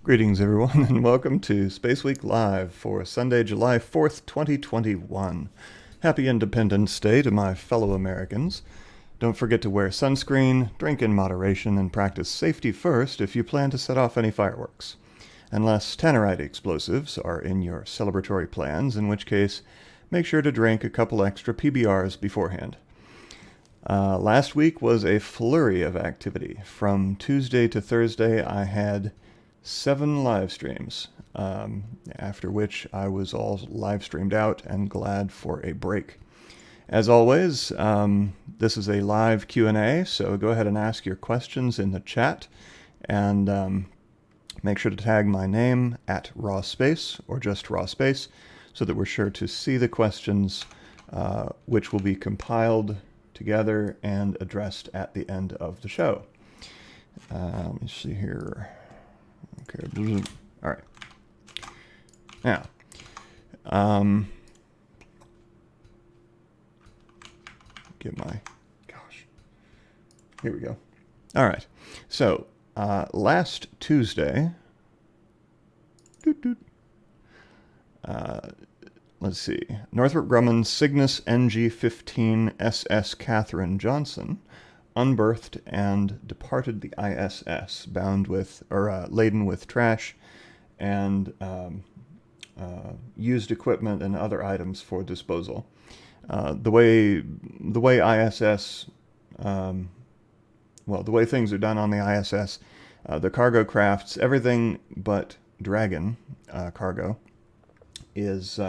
Greetings, everyone, and welcome to SpaceWeek Live for Sunday, July 4th, 2021. Happy Independence Day to my fellow Americans. Don't forget to wear sunscreen, drink in moderation, and practice safety first if you plan to set off any fireworks. Unless tannerite explosives are in your celebratory plans, in which case, make sure to drink a couple extra PBRs beforehand. Last week was a flurry of activity. From Tuesday to Thursday, I had 7 live streams, after which I was all live streamed out and glad for a break. As always, this is a live Q&A, so go ahead and ask your questions in the chat, and make sure to tag my name at rawspace or just rawspace so that we're sure to see the questions, which will be compiled together and addressed at the end of the show. Let me see here. Okay, all right. Now, get my, gosh, here we go. All right, so last Tuesday, let's see, Northrop Grumman's Cygnus NG-15 SS Katherine Johnson unberthed and departed the ISS, bound with, or laden with trash and used equipment and other items for disposal. The way ISS, well, the way things are done on the ISS, the cargo crafts, everything but Dragon cargo is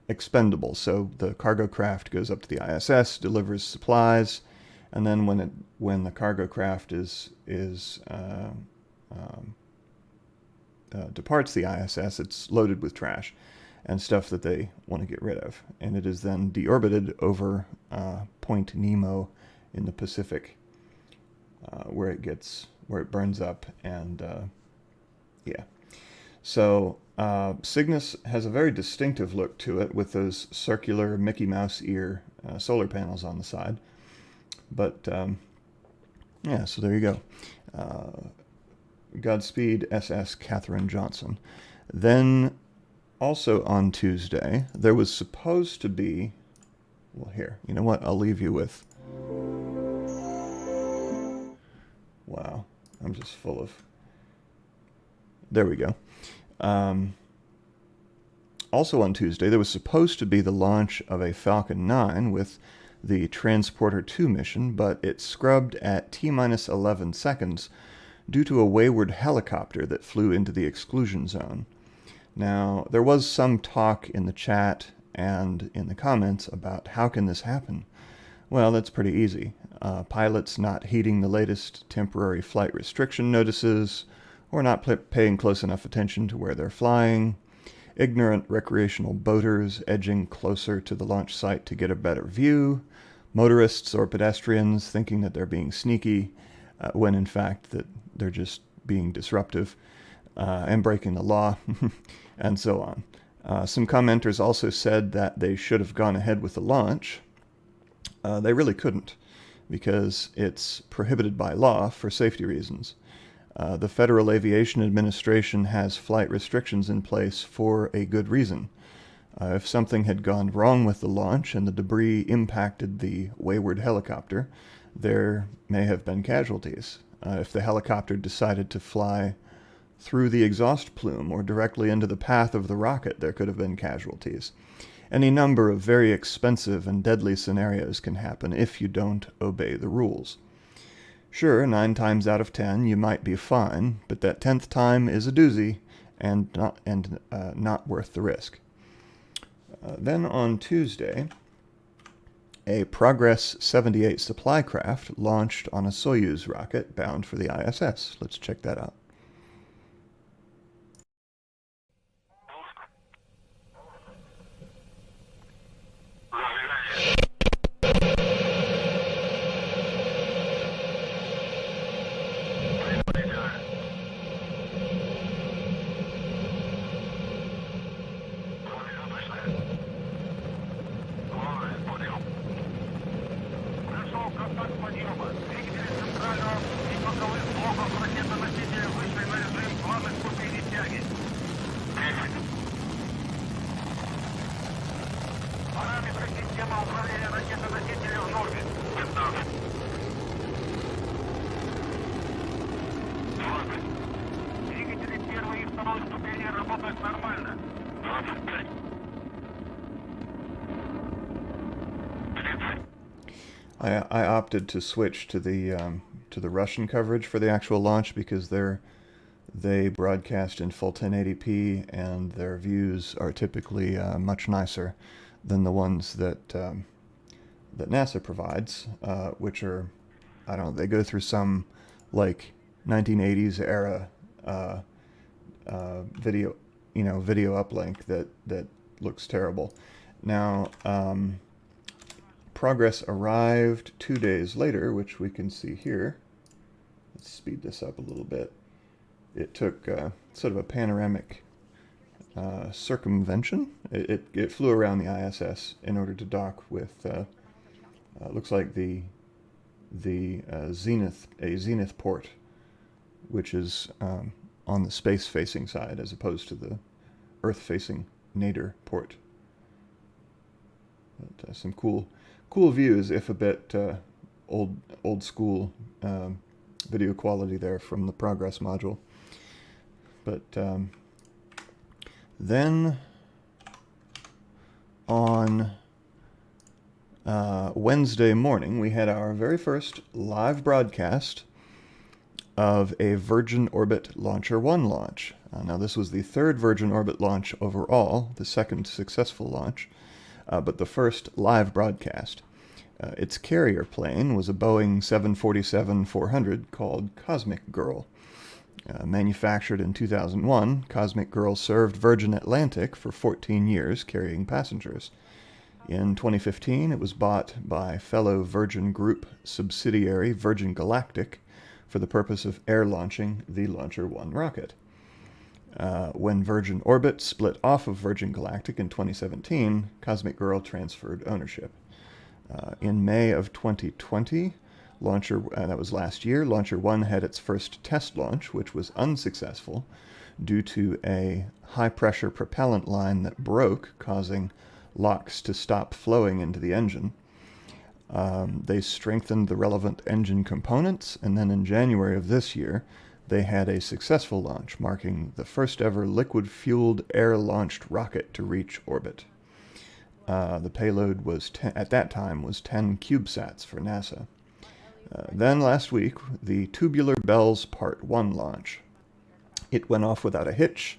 expendable. So the cargo craft goes up to the ISS, delivers supplies, and then when the cargo craft departs the ISS, it's loaded with trash and stuff that they want to get rid of, and it is then deorbited over Point Nemo in the Pacific, where it burns up, and yeah. So Cygnus has a very distinctive look to it with those circular Mickey Mouse ear solar panels on the side. But yeah, so there you go. Godspeed SS Katherine Johnson. Then Also on Tuesday, there was supposed to be, well here, you know what, I'll leave you with, wow, I'm just full of, there we go. Also on Tuesday, there was supposed to be the launch of a Falcon 9 with the Transporter 2 mission, but it scrubbed at T-minus 11 seconds due to a wayward helicopter that flew into the exclusion zone. Now, there was some talk in the chat and in the comments about how can this happen? Well, that's pretty easy. Pilots not heeding the latest temporary flight restriction notices, or not paying close enough attention to where they're flying, ignorant recreational boaters edging closer to the launch site to get a better view, motorists or pedestrians thinking that they're being sneaky, when in fact that they're just being disruptive and breaking the law, and so on. Some commenters also said that they should have gone ahead with the launch. They really couldn't, because it's prohibited by law for safety reasons. The Federal Aviation Administration has flight restrictions in place for a good reason. If something had gone wrong with the launch and the debris impacted the wayward helicopter, there may have been casualties. If the helicopter decided to fly through the exhaust plume or directly into the path of the rocket, there could have been casualties. Any number of very expensive and deadly scenarios can happen if you don't obey the rules. Sure, 9 times out of 10 you might be fine, but that 10th time is a doozy and not worth the risk. Then on Tuesday, a Progress 78 supply craft launched on a Soyuz rocket bound for the ISS. Let's check that out. I opted to switch to the Russian coverage for the actual launch because they broadcast in full 1080p and their views are typically much nicer than the ones that that NASA provides, which are, I don't know, they go through some like 1980s era video uplink that looks terrible. Now, Progress arrived 2 days later, which we can see here. Let's speed this up a little bit. It took sort of a panoramic circumvention. It flew around the ISS in order to dock with looks like the Zenith port, which is on the space-facing side as opposed to the Earth-facing nadir port. But, some cool views, if a bit old school video quality there from the Progress module. But then on Wednesday morning, we had our very first live broadcast of a Virgin Orbit Launcher 1 launch. Now, this was the third Virgin Orbit launch overall, the second successful launch, but the first live broadcast. Its carrier plane was a Boeing 747-400 called Cosmic Girl. Manufactured in 2001, Cosmic Girl served Virgin Atlantic for 14 years, carrying passengers. In 2015, it was bought by fellow Virgin Group subsidiary Virgin Galactic for the purpose of air launching the Launcher 1 rocket. When Virgin Orbit split off of Virgin Galactic in 2017, Cosmic Girl transferred ownership. In May of 2020, that was last year, Launcher 1 had its first test launch, which was unsuccessful due to a high-pressure propellant line that broke, causing LOX to stop flowing into the engine. They strengthened the relevant engine components, and then in January of this year, they had a successful launch, marking the first ever liquid-fueled air-launched rocket to reach orbit. The payload was at that time was 10 CubeSats for NASA. Then last week, the Tubular Bells Part 1 launch. It went off without a hitch,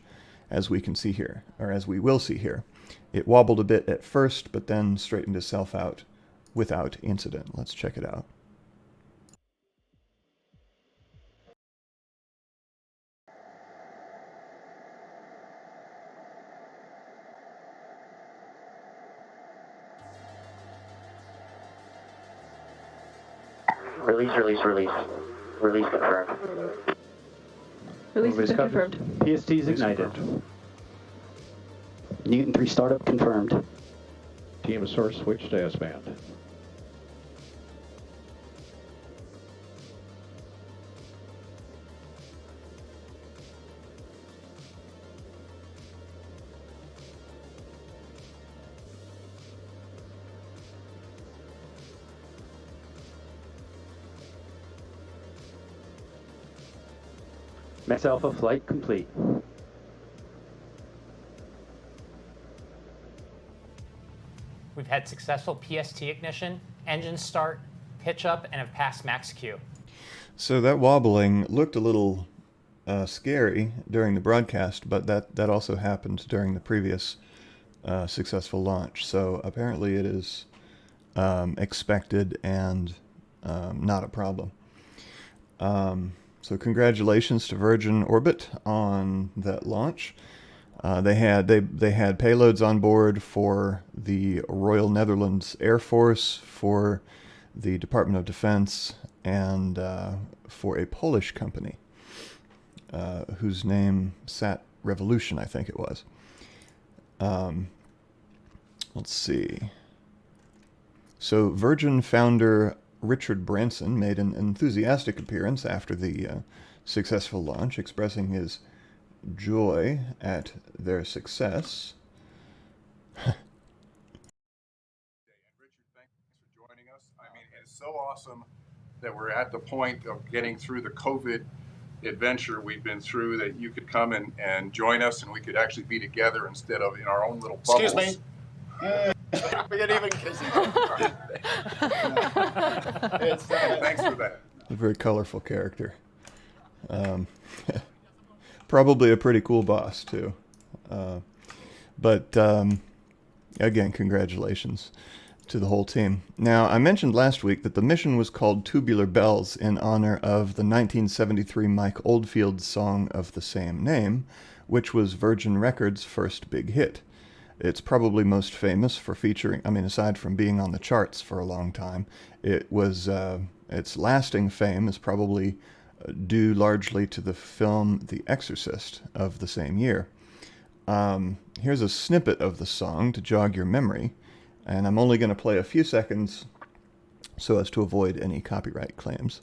as we can see here, or as we will see here. It wobbled a bit at first, but then straightened itself out without incident. Let's check it out. Release, release, release. Release confirmed. Release has been confirmed. PST is ignited. Newton 3 startup confirmed. Team source switch to S-band. Max Alpha flight complete. We've had successful PST ignition, engine start, pitch up, and have passed max Q. So that wobbling looked a little scary during the broadcast, but that also happened during the previous successful launch. So apparently it is expected and not a problem. So congratulations to Virgin Orbit on that launch. They had payloads on board for the Royal Netherlands Air Force, for the Department of Defense, and for a Polish company whose name Sat Revolution, I think it was. Let's see. So Virgin founder Richard Branson made an enthusiastic appearance after the successful launch, expressing his joy at their success. And Richard, thanks for joining us. I mean, it's so awesome that we're at the point of getting through the COVID adventure we've been through, that you could come and join us, and we could actually be together instead of in our own little bubbles. Excuse me. We get even kissing. Thanks for that. A very colorful character. Probably a pretty cool boss, too. But again, congratulations to the whole team. Now, I mentioned last week that the mission was called Tubular Bells in honor of the 1973 Mike Oldfield's song of the same name, which was Virgin Records' first big hit. It's probably most famous for featuring, I mean, aside from being on the charts for a long time, it was, its lasting fame is probably due largely to the film The Exorcist of the same year. Here's a snippet of the song to jog your memory, and I'm only going to play a few seconds so as to avoid any copyright claims.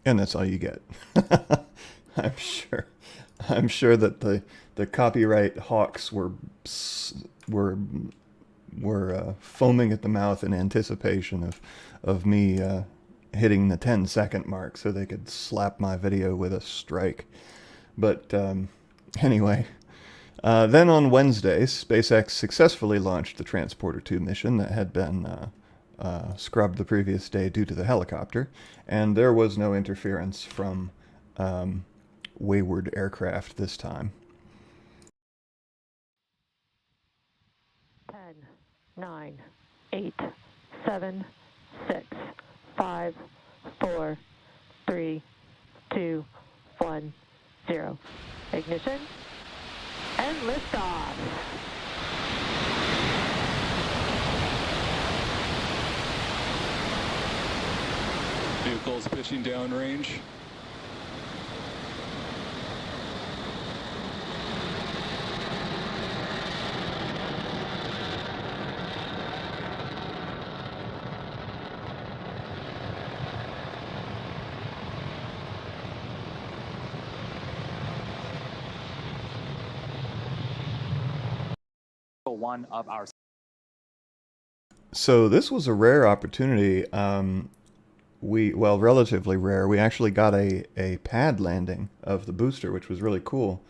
And that's all you get. I'm sure that the copyright hawks were foaming at the mouth in anticipation of me hitting the 10-second mark so they could slap my video with a strike. But anyway, then on Wednesday, SpaceX successfully launched the Transporter 2 mission that had been scrubbed the previous day due to the helicopter, and there was no interference from wayward aircraft this time. 10, 9, 8, 7, 6, 5, 4, 3, 2, 1, 0. Ignition and liftoff. Vehicles pitching downrange. 01 of our... So this was a rare opportunity. Well, relatively rare. We actually got a pad landing of the booster, which was really cool.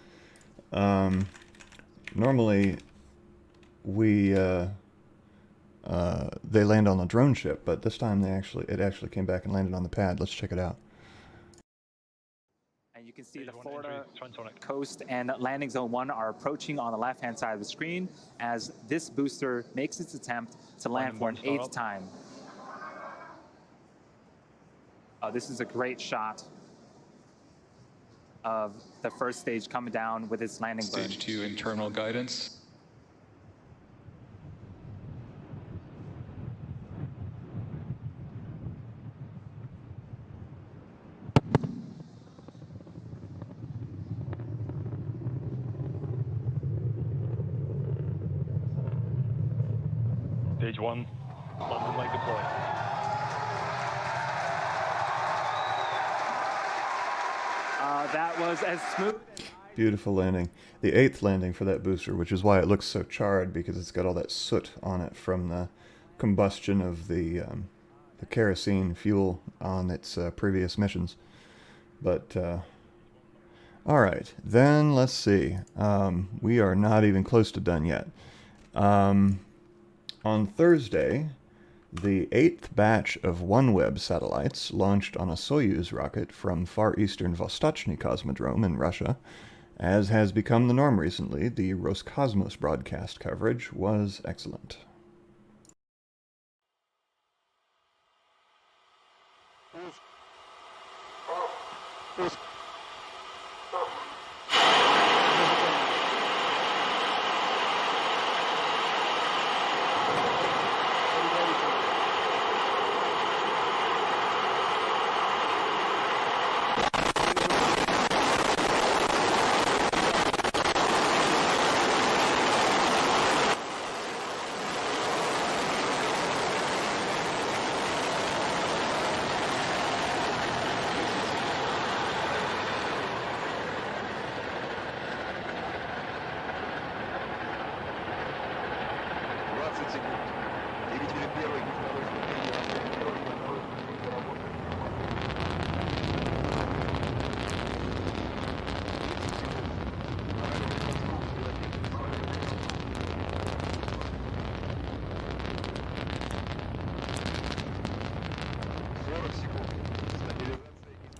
Normally, they land on a drone ship, but this time it actually came back and landed on the pad. Let's check it out. And you can see the Florida coast and landing zone 1 are approaching on the left-hand side of the screen as this booster makes its attempt to land for an 8th time. This is a great shot of the first stage coming down with its landing burn. Stage 2 internal guidance. Stage 1, London leg deploy. That was as smooth. Beautiful landing. The 8th landing for that booster, which is why it looks so charred, because it's got all that soot on it from the combustion of the kerosene fuel on its previous missions. But, alright, then let's see. We are not even close to done yet. On Thursday, the 8th batch of OneWeb satellites launched on a Soyuz rocket from Far Eastern Vostochny Cosmodrome in Russia. As has become the norm recently, the Roscosmos broadcast coverage was excellent.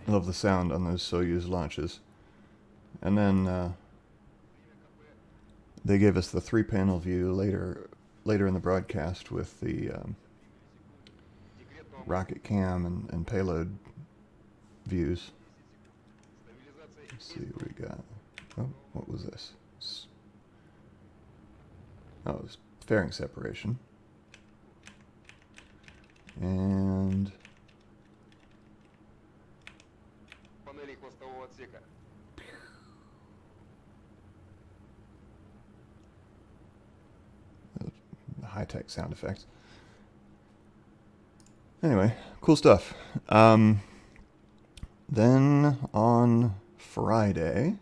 I love the sound on those Soyuz launches. And then they gave us the 3-panel view later in the broadcast with the rocket cam and payload views. Let's see what we got. Oh, what was this? Oh, it was fairing separation. And high-tech sound effects. Anyway, cool stuff. Then on Friday,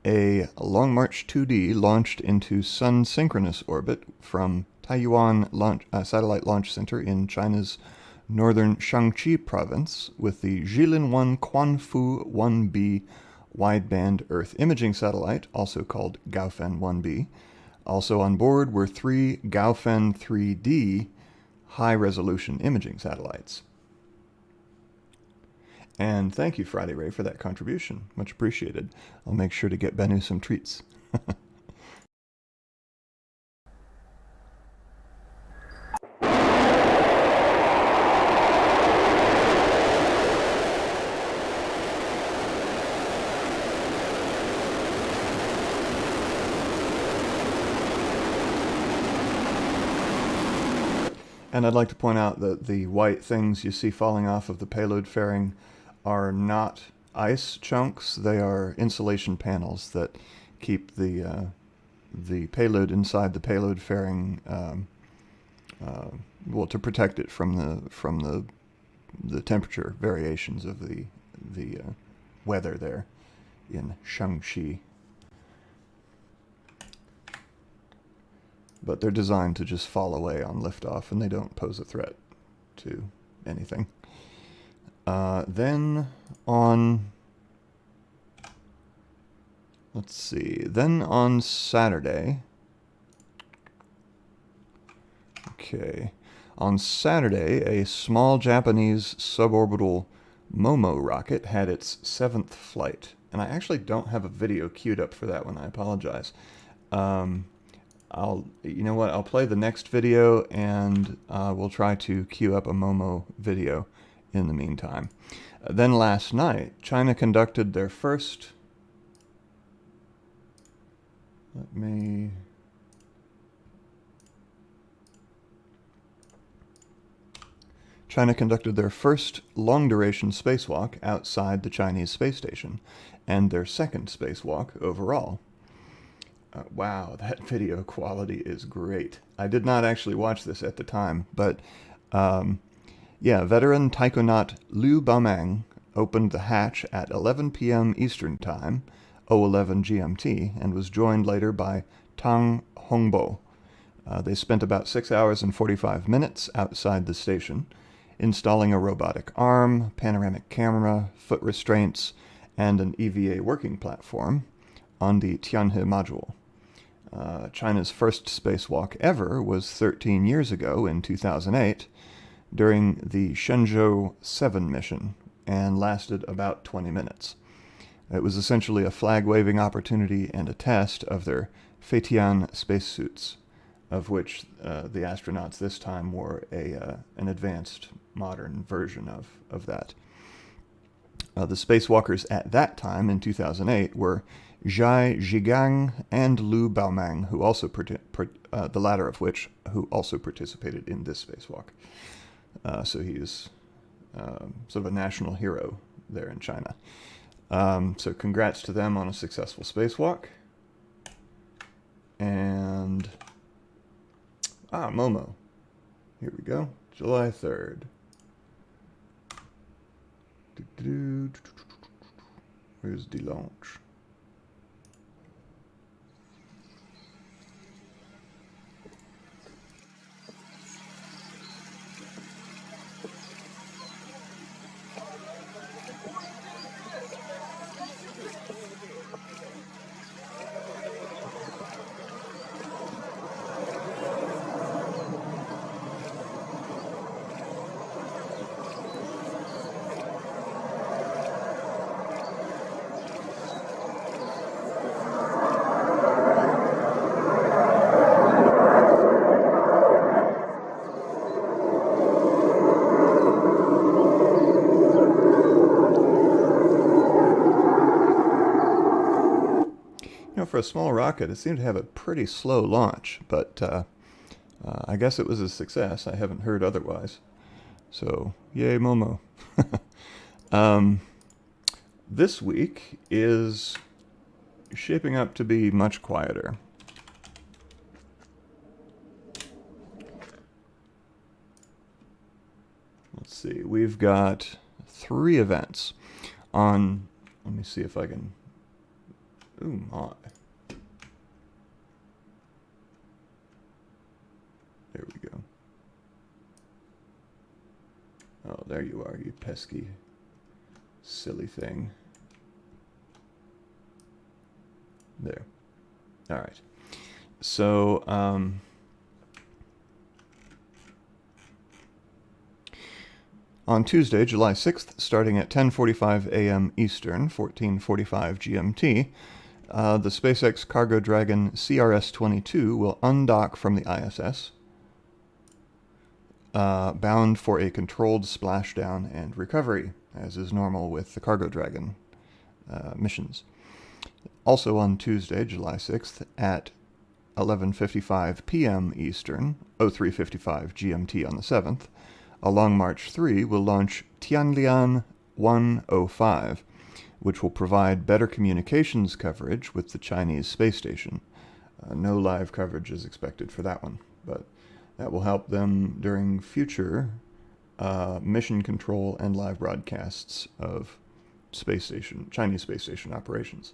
a Long March 2D launched into Sun synchronous orbit from Taiyuan Satellite Launch Center in China's northern Shaanxi province with the Jilin-1 Quanfu 1B wideband Earth imaging satellite, also called Gaofen 1B. Also on board were 3 Gaofen 3D high-resolution imaging satellites. And thank you, Friday Ray, for that contribution. Much appreciated. I'll make sure to get Bennu some treats. And I'd like to point out that the white things you see falling off of the payload fairing are not ice chunks. They are insulation panels that keep the payload inside the payload fairing, well, to protect it from the temperature variations of the weather there in Shaanxi. but they're designed to just fall away on liftoff, and they don't pose a threat to anything. Then on, let's see, then on Saturday, okay, on Saturday, a small Japanese suborbital MOMO rocket had its 7th flight. And I actually don't have a video queued up for that one. I apologize. You know what? I'll play the next video, and we'll try to queue up a MOMO video in the meantime. Then last night, China conducted their first... China conducted their first long-duration spacewalk outside the Chinese space station, and their second spacewalk overall. Wow, that video quality is great. I did not actually watch this at the time, but yeah, veteran taikonaut Liu Baoming opened the hatch at 11 p.m. Eastern Time, 011 GMT, and was joined later by Tang Hongbo. They spent about 6 hours and 45 minutes outside the station, installing a robotic arm, panoramic camera, foot restraints, and an EVA working platform on the Tianhe module. China's first spacewalk ever was 13 years ago in 2008 during the Shenzhou 7 mission and lasted about 20 minutes. It was essentially a flag-waving opportunity and a test of their Feitian spacesuits, of which the astronauts this time wore an advanced modern version of that. The spacewalkers at that time, in 2008, were Zhai Zhigang and Liu Baoming, who also the latter of which who also participated in this spacewalk. So he is sort of a national hero there in China. So congrats to them on a successful spacewalk. And MOMO. Here we go. July 3rd. Where's the launch? For a small rocket, it seemed to have a pretty slow launch, but I guess it was a success. I haven't heard otherwise. So, yay, MOMO. This week is shaping up to be much quieter. Let's see, we've got 3 events on, let me see if I can, ooh, my. There we go. Oh, there you are, you pesky, silly thing. There. All right. So, on Tuesday, July 6th, starting at 10:45 a.m. Eastern, 14:45 GMT, the SpaceX Cargo Dragon CRS-22 will undock from the ISS, bound for a controlled splashdown and recovery, as is normal with the Cargo Dragon missions. Also on Tuesday, July 6th, at 11:55 p.m. Eastern, 03:55 GMT on the 7th, a Long March 3 will launch Tianlian 105, which will provide better communications coverage with the Chinese space station. No live coverage is expected for that one, but that will help them during future mission control and live broadcasts of Chinese space station operations.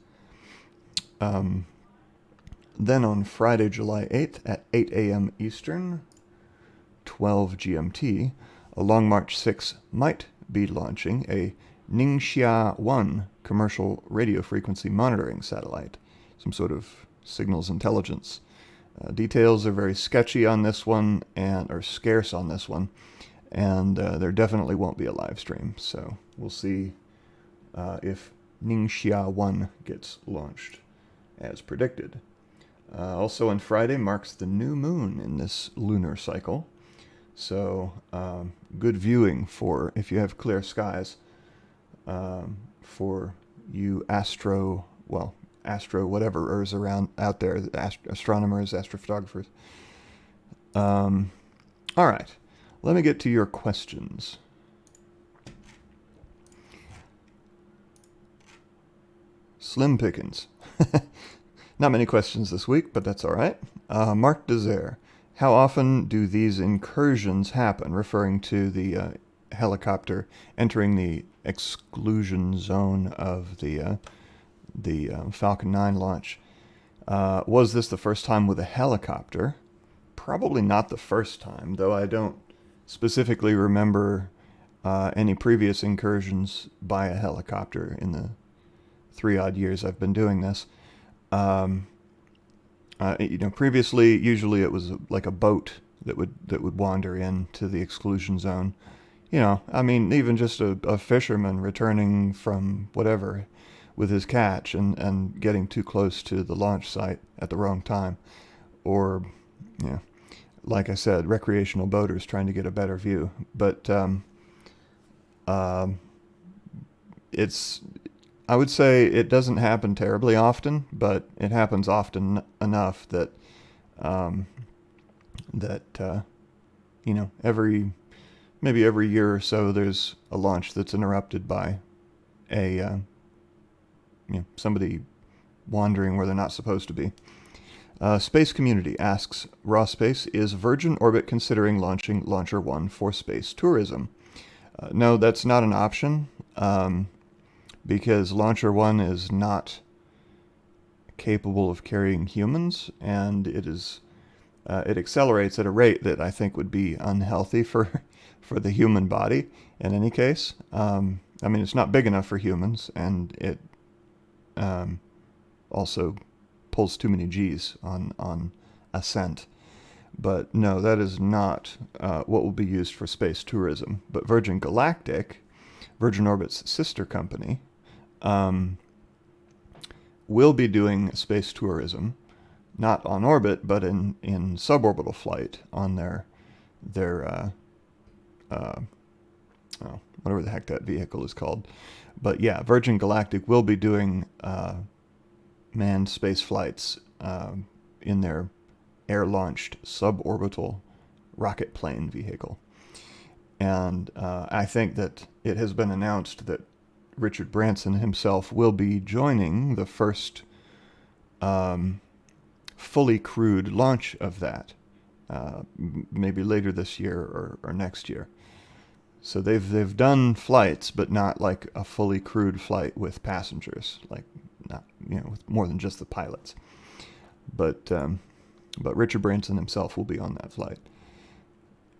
Then on Friday, July 8th at 8 a.m. Eastern, 12 GMT, a Long March 6 might be launching a Ningxia 1 commercial radio frequency monitoring satellite, some sort of signals intelligence. Details are very sketchy on this one, or scarce on this one, and there definitely won't be a live stream, so we'll see if Ningxia 1 gets launched as predicted. Also on Friday marks the new moon in this lunar cycle, so good viewing for, if you have clear skies, for you astro whateverers around out there, astronomers, astrophotographers. All right, let me get to your questions. Slim pickings. Not many questions this week, but that's all right. Mark Desert, how often do these incursions happen? Referring to the helicopter entering the exclusion zone of the Falcon 9 launch. Was this the first time with a helicopter? Probably not the first time, though I don't specifically remember any previous incursions by a helicopter in the 3-odd years I've been doing this. Previously, usually it was like a boat that would wander into the exclusion zone. Even just a fisherman returning from whatever with his catch and getting too close to the launch site at the wrong time. Or, like I said, recreational boaters trying to get a better view. But I would say it doesn't happen terribly often, but it happens often enough that maybe every year or so there's a launch that's interrupted by somebody wandering where they're not supposed to be. Space Community asks, Raw Space, is Virgin Orbit considering launching Launcher 1 for space tourism? No, that's not an option. Because Launcher 1 is not capable of carrying humans, and it accelerates at a rate that I think would be unhealthy for the human body in any case. It's not big enough for humans, and it also pulls too many G's on ascent. But no, that is not what will be used for space tourism. But Virgin Galactic, Virgin Orbit's sister company, will be doing space tourism, not on orbit, but in suborbital flight on their whatever the heck that vehicle is called. But yeah, Virgin Galactic will be doing manned space flights in their air-launched suborbital rocket plane vehicle. And I think that it has been announced that Richard Branson himself will be joining the first fully crewed launch of that, maybe later this year or next year. So they've done flights, but not like a fully crewed flight with passengers, like not with more than just the pilots. But Richard Branson himself will be on that flight.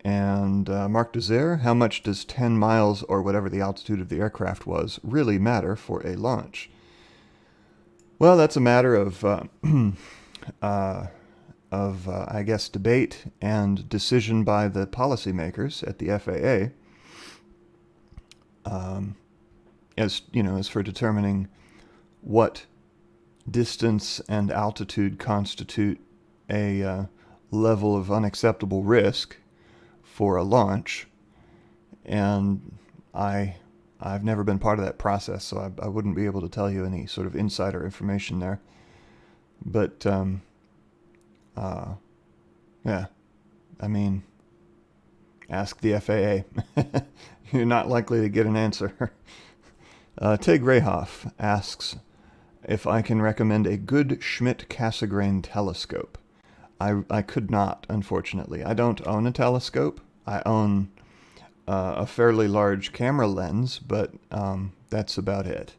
And Mark Desert, how much does 10 miles or whatever the altitude of the aircraft was really matter for a launch? Well, that's a matter of I guess, debate and decision by the policymakers at the FAA. As for determining what distance and altitude constitute a level of unacceptable risk for a launch, and I've never been part of that process, so I wouldn't be able to tell you any sort of insider information there. But yeah, ask the FAA. You're not likely to get an answer. Tig Rayhoff asks if I can recommend a good Schmidt-Cassegrain telescope. I could not, unfortunately. I don't own a telescope. I own a fairly large camera lens, but that's about it.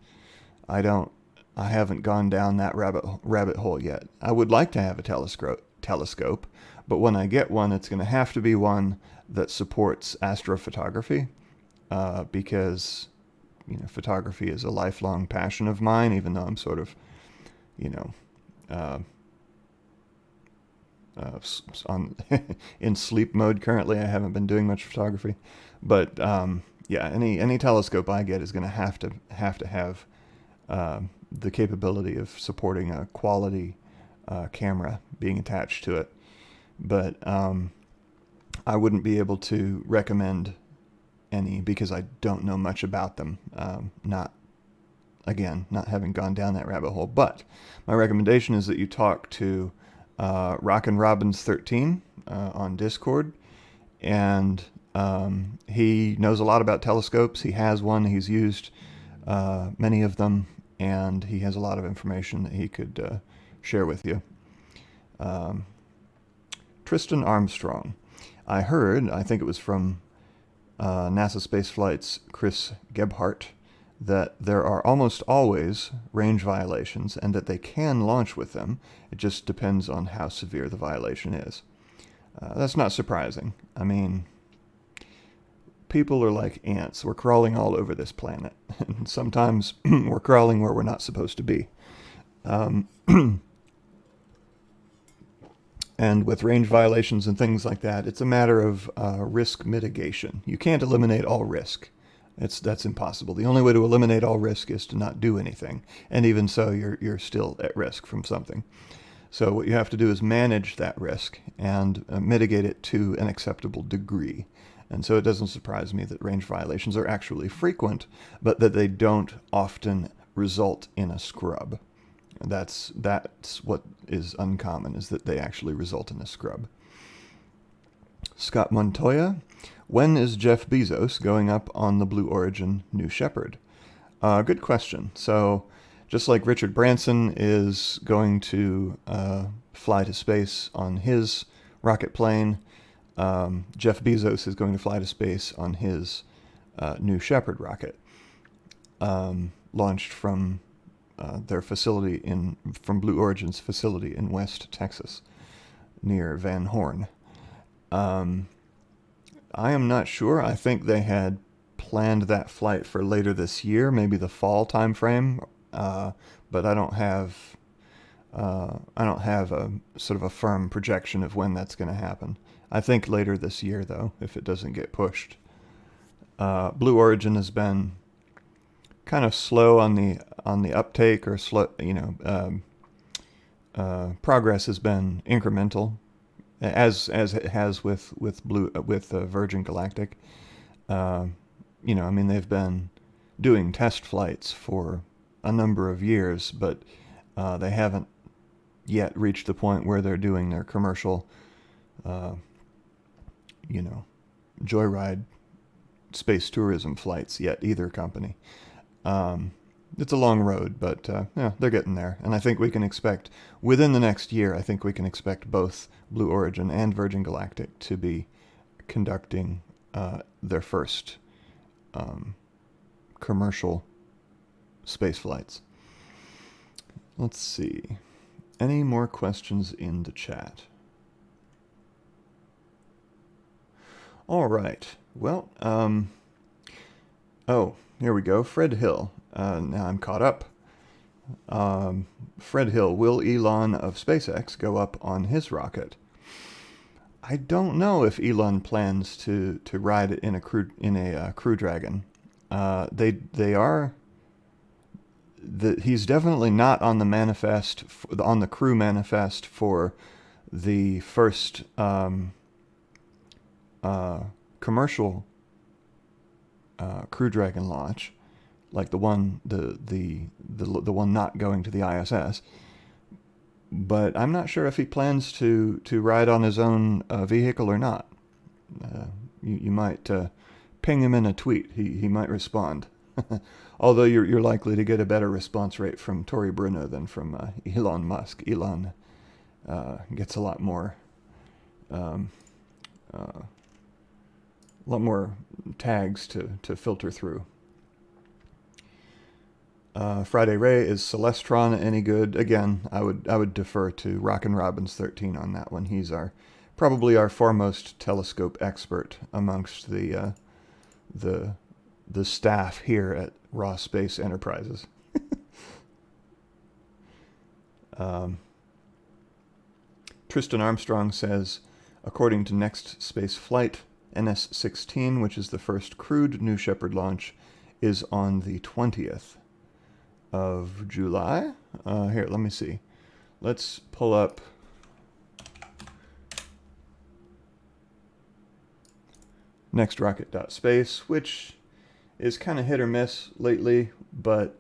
I don't I haven't gone down that rabbit hole yet. I would like to have a telescope, but when I get one, it's going to have to be one that supports astrophotography, because photography is a lifelong passion of mine, even though I'm sort of, in sleep mode currently. I haven't been doing much photography, but yeah, any telescope I get is going to have to have the capability of supporting a quality camera being attached to it. But I wouldn't be able to recommend any because I don't know much about them. Not having gone down that rabbit hole. But my recommendation is that you talk to Rockin' Robbins 13 on Discord, and he knows a lot about telescopes. He has one. He's used many of them, and he has a lot of information that he could share with you. Tristan Armstrong. I think it was from NASA Spaceflight's Chris Gebhardt, that there are almost always range violations and that they can launch with them. It just depends on how severe the violation is. That's not surprising. I mean, people are like ants. We're crawling all over this planet. And sometimes we're crawling where we're not supposed to be. And with range violations and things like that, it's a matter of risk mitigation. You can't eliminate all risk. That's impossible. The only way to eliminate all risk is to not do anything. And even so, you're still at risk from something. So what you have to do is manage that risk and mitigate it to an acceptable degree. And so it doesn't surprise me that range violations are actually frequent, but that they don't often result in a scrub. That's what is uncommon, is that they actually result in a scrub. Scott Montoya, when is Jeff Bezos going up on the Blue Origin New Shepard? Good question. So just like Richard Branson is going to fly to space on his rocket plane, Jeff Bezos is going to fly to space on his New Shepard rocket, launched from their facility from Blue Origin's facility in West Texas, near Van Horn. I am not sure. I think they had planned that flight for later this year, maybe the fall time frame, but I don't have a sort of a firm projection of when that's going to happen. I think later this year, though, if it doesn't get pushed. Blue Origin has been kind of slow on the uptake, or slow, progress has been incremental, as it has with Virgin Galactic. I mean, they've been doing test flights for a number of years, but they haven't yet reached the point where they're doing their commercial, joyride space tourism flights yet, either company. It's a long road, but yeah, they're getting there. And I think we can expect, within the next year, I think we can expect both Blue Origin and Virgin Galactic to be conducting their first commercial space flights. Let's see. Any more questions in the chat? All right. Well, here we go. Fred Hill. Now I'm caught up. Fred Hill, will Elon of SpaceX go up on his rocket? I don't know if Elon plans to ride it in a Crew Dragon. He's definitely not on the manifest, on the crew manifest for the first commercial Crew Dragon launch, like the one one not going to the ISS. But I'm not sure if he plans to ride on his own vehicle or not. You might ping him in a tweet. He might respond. Although you're likely to get a better response rate from Tory Bruno than from Elon Musk. Elon gets a lot more tags to filter through. Friday Ray, is Celestron any good? Again, I would defer to Rockin' Robbins 13 on that one. He's probably our foremost telescope expert amongst the staff here at Raw Space Enterprises. Tristan Armstrong says, according to Next Space Flight, NS-16, which is the first crewed New Shepard launch, is on the 20th of July. Here, let me see. Let's pull up nextrocket.space, which is kind of hit or miss lately, but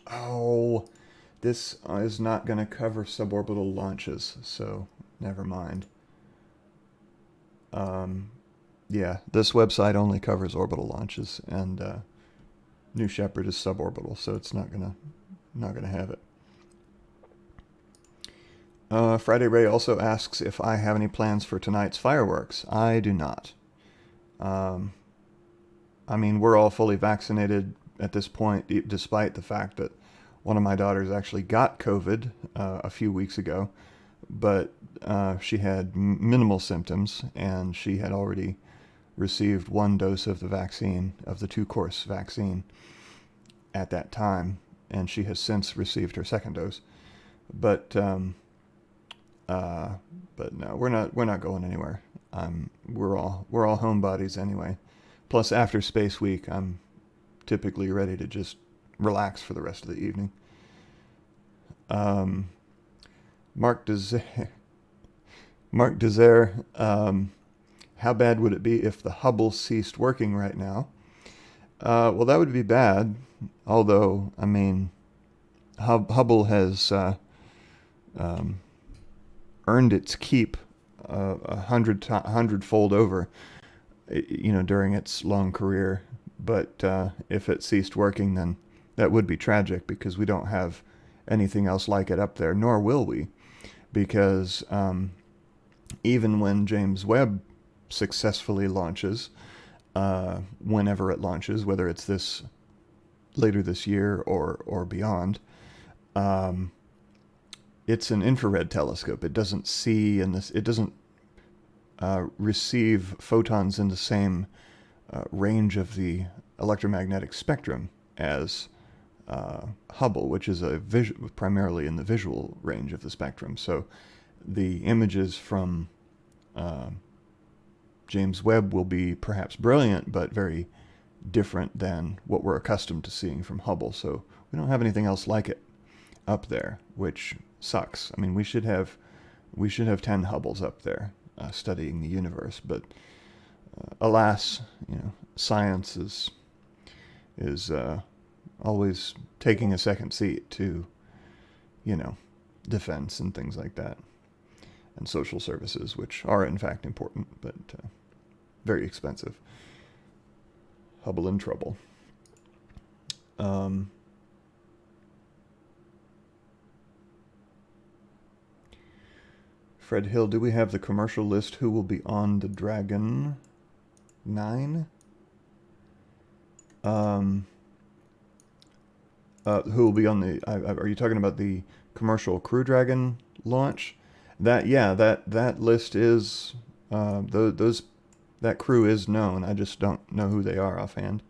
oh, this is not going to cover suborbital launches, so never mind. Yeah, this website only covers orbital launches, and New Shepard is suborbital, so it's not gonna have it. Friday Ray also asks if I have any plans for tonight's fireworks. I do not. I mean, we're all fully vaccinated at this point, despite the fact that one of my daughters actually got COVID a few weeks ago, but she had minimal symptoms, and she had already received one dose of the vaccine, of the 2-course vaccine at that time, and she has since received her second dose. But no, we're not going anywhere. We're all homebodies anyway. Plus, after Space Week, I'm typically ready to just relax for the rest of the evening. Mark Desire, how bad would it be if the Hubble ceased working right now? Well, that would be bad. Although, I mean, Hubble has earned its keep 100-fold over, during its long career. But if it ceased working, then that would be tragic, because we don't have anything else like it up there, nor will we, because even when James Webb successfully launches, whenever it launches, whether it's later this year or beyond, it's an infrared telescope. It doesn't see it doesn't receive photons in the same range of the electromagnetic spectrum as Hubble, which is primarily in the visual range of the spectrum. So the images from James Webb will be perhaps brilliant, but very different than what we're accustomed to seeing from Hubble. So we don't have anything else like it up there, which sucks. I mean, we should have 10 Hubbles up there studying the universe, but alas, science is always taking a second seat to, defense and things like that, and social services, which are in fact important, but very expensive. Hubble in trouble. Fred Hill, do we have the commercial list? Who will be on the Dragon 9? Who will be on the? Are you talking about the commercial Crew Dragon launch? That list is that crew is known. I just don't know who they are offhand.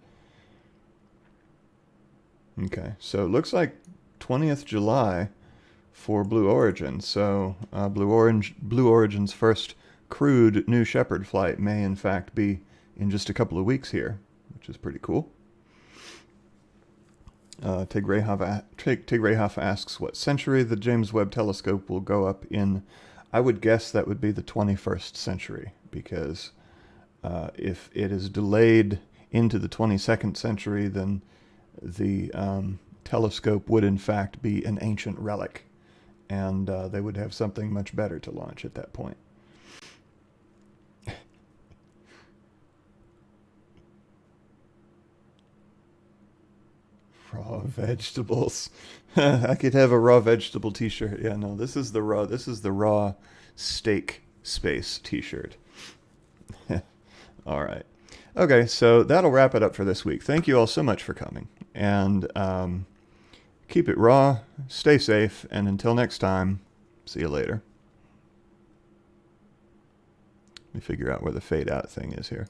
Okay, so it looks like 20th July for Blue Origin. So Blue Origin's first crewed New Shepard flight may in fact be in just a couple of weeks here, which is pretty cool. Tig Rayhoff asks what century the James Webb Telescope will go up in. I would guess that would be the 21st century, because if it is delayed into the 22nd century, then the telescope would in fact be an ancient relic, and they would have something much better to launch at that point. Raw vegetables. I could have a raw vegetable t-shirt. Yeah, no, this is the raw steak space t-shirt. All right. Okay, so that'll wrap it up for this week. Thank you all so much for coming. And keep it raw, stay safe, and until next time, see you later. Let me figure out where the fade out thing is here.